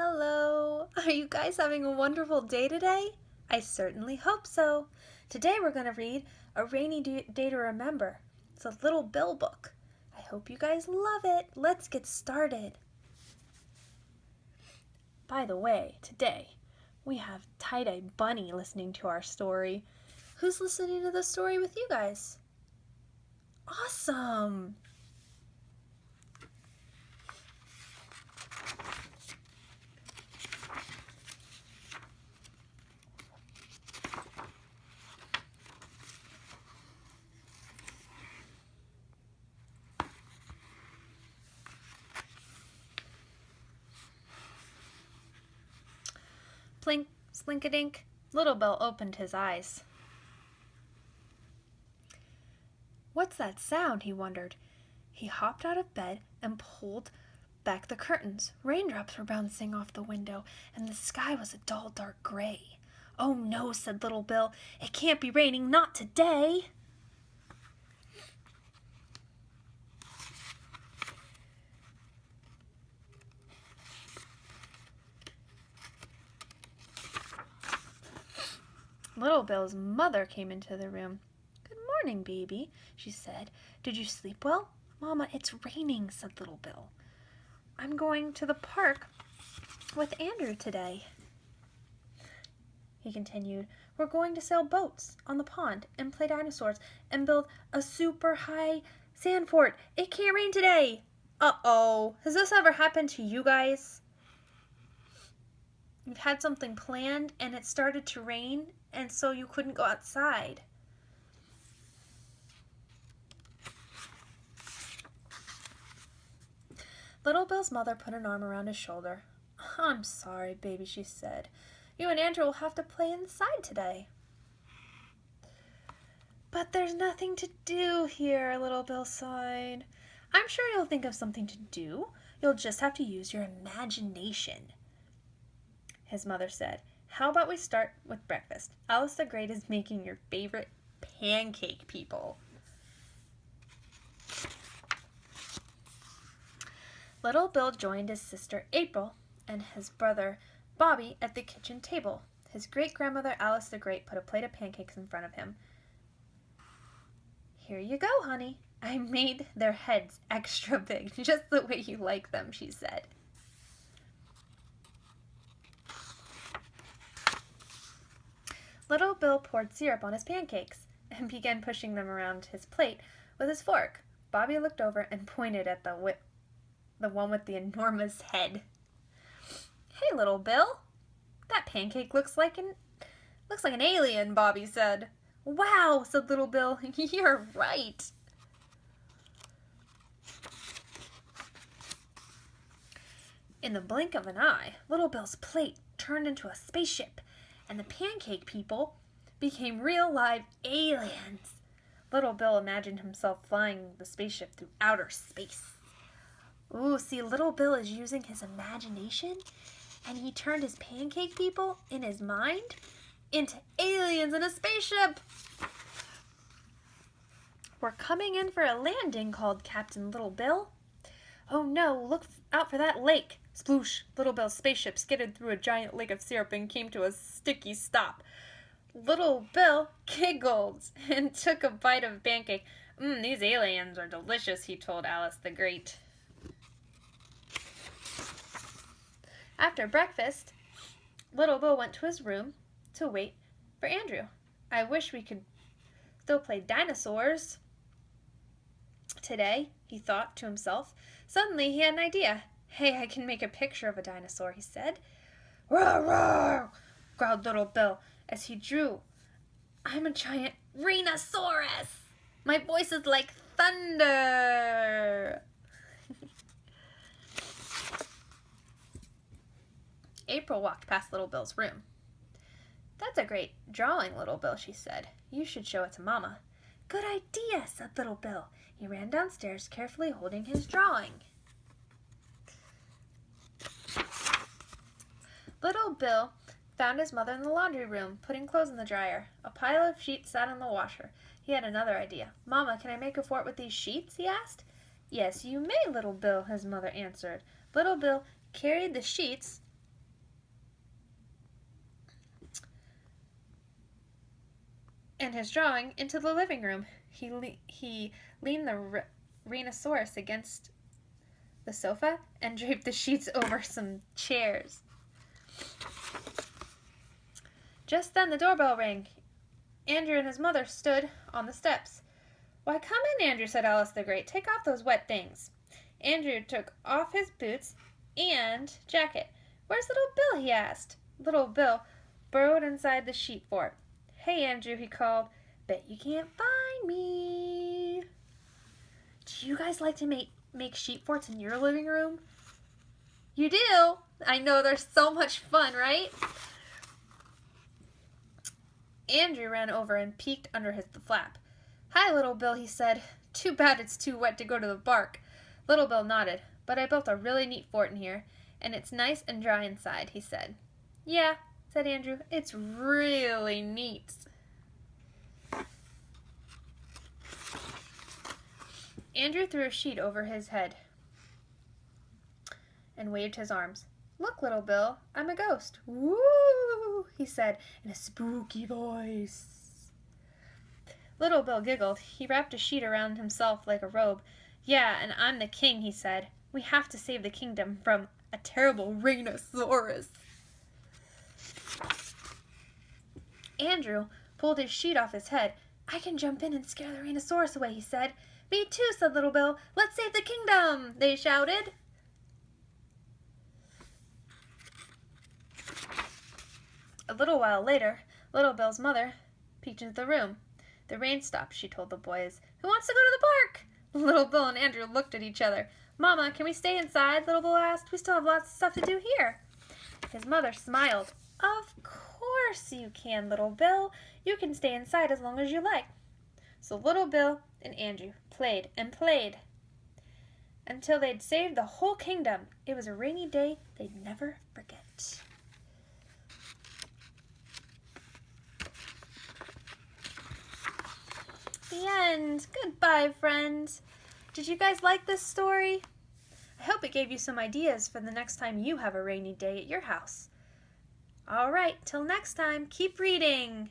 Hello! Are you guys having a wonderful day today? I certainly hope so. Today we're going to read A Rainy Day to Remember. It's a Little Bill book. I hope you guys love it. Let's get started. By the way, today we have Tie-Dye Bunny listening to our story. Who's listening to the story with you guys? Awesome! Plink, slink-a-dink, Little Bill opened his eyes. What's that sound? He wondered. He hopped out of bed and pulled back the curtains. Raindrops were bouncing off the window, and the sky was a dull, dark gray. Oh no, said Little Bill. It can't be raining, not today. Little Bill's mother came into the room. Good morning, baby, she said. Did you sleep well? Mama, it's raining, said Little Bill. I'm going to the park with Andrew today, he continued. We're going to sail boats on the pond and play dinosaurs and build a super high sand fort. It can't rain today. Uh-oh. Has this ever happened to you guys? You've had something planned and it started to rain and so you couldn't go outside. Little Bill's mother put an arm around his shoulder. I'm sorry, baby, she said. You and Andrew will have to play inside today. But there's nothing to do here, Little Bill sighed. I'm sure you'll think of something to do. You'll just have to use your imagination, his mother said. How about we start with breakfast? Alice the Great is making your favorite pancake people. Little Bill joined his sister April and his brother Bobby at the kitchen table. His great-grandmother Alice the Great put a plate of pancakes in front of him. Here you go, honey. I made their heads extra big, just the way you like them, she said. Little Bill poured syrup on his pancakes and began pushing them around his plate with his fork. Bobby looked over and pointed at the one with the enormous head. Hey, Little Bill, that pancake looks like an alien, Bobby said. Wow, said Little Bill, you're right. In the blink of an eye, Little Bill's plate turned into a spaceship, and the pancake people became real live aliens. Little Bill imagined himself flying the spaceship through outer space. Ooh, see, Little Bill is using his imagination, and he turned his pancake people in his mind into aliens in a spaceship. We're coming in for a landing, called Captain Little Bill. Oh no, look out for that lake. Sploosh! Little Bill's spaceship skidded through a giant lake of syrup and came to a sticky stop. Little Bill giggled and took a bite of pancake. These aliens are delicious, he told Alice the Great. After breakfast, Little Bill went to his room to wait for Andrew. I wish we could still play dinosaurs today, he thought to himself. Suddenly he had an idea. Hey, I can make a picture of a dinosaur, he said. Roar, roar, growled Little Bill as he drew. I'm a giant rhinoceros. My voice is like thunder. April walked past Little Bill's room. That's a great drawing, Little Bill, she said. You should show it to Mama. Good idea, said Little Bill. He ran downstairs, carefully holding his drawing. Little Bill found his mother in the laundry room, putting clothes in the dryer. A pile of sheets sat on the washer. He had another idea. Mama, can I make a fort with these sheets? He asked. Yes, you may, Little Bill, his mother answered. Little Bill carried the sheets and his drawing into the living room. He leaned the rhinoceros against the sofa and draped the sheets over some chairs. Just then the doorbell rang. Andrew and his mother stood on the steps. "Why, come in, Andrew," said Alice the Great. "Take off those wet things." Andrew took off his boots and jacket. "Where's Little Bill?" he asked. Little Bill burrowed inside the sheep fort. "Hey, Andrew," he called. "Bet you can't find me." Do you guys like to make sheep forts in your living room? You do? I know, they're so much fun, right? Andrew ran over and peeked under the flap. "Hi, Little Bill," he said. "Too bad it's too wet to go to the bark." Little Bill nodded. "But I built a really neat fort in here, and it's nice and dry inside," he said. "Yeah," said Andrew, "it's really neat." Andrew threw a sheet over his head and waved his arms. "Look, Little Bill, I'm a ghost." "Woo!" he said in a spooky voice. Little Bill giggled. He wrapped a sheet around himself like a robe. "Yeah, and I'm the king," he said. "We have to save the kingdom from a terrible rhinoceros." Andrew pulled his sheet off his head. "I can jump in and scare the rhinoceros away," he said. "Me too," said Little Bill. "Let's save the kingdom," they shouted. A little while later, Little Bill's mother peeked into the room. "The rain stopped," she told the boys. "Who wants to go to the park?" Little Bill and Andrew looked at each other. "Mama, can we stay inside?" Little Bill asked. "We still have lots of stuff to do here." His mother smiled. "Of course you can, Little Bill. You can stay inside as long as you like." So Little Bill and Andrew played and played until they'd saved the whole kingdom. It was a rainy day they'd never forget. The end. Goodbye, friends. Did you guys like this story? I hope it gave you some ideas for the next time you have a rainy day at your house. All right, till next time, keep reading.